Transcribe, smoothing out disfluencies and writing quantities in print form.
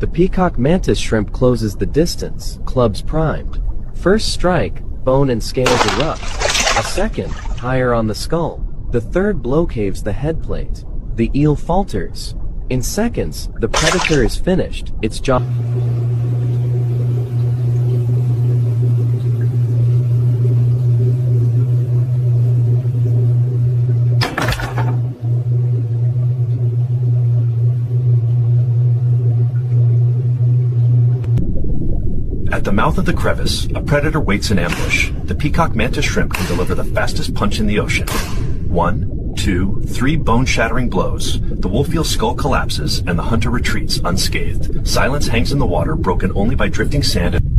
The peacock mantis shrimp closes the distance, clubs primed. First strike, bone and scales erupt. A second, higher on the skull. The third blow caves the head plate. The eel falters. In seconds, the predator is finished, its jaw. At the mouth of the crevice, a predator waits in ambush. The peacock mantis shrimp can deliver the fastest punch in the ocean. 1, 2, 3 bone-shattering blows. The wolf eel's skull collapses, and the hunter retreats unscathed. Silence hangs in the water, broken only by drifting sand and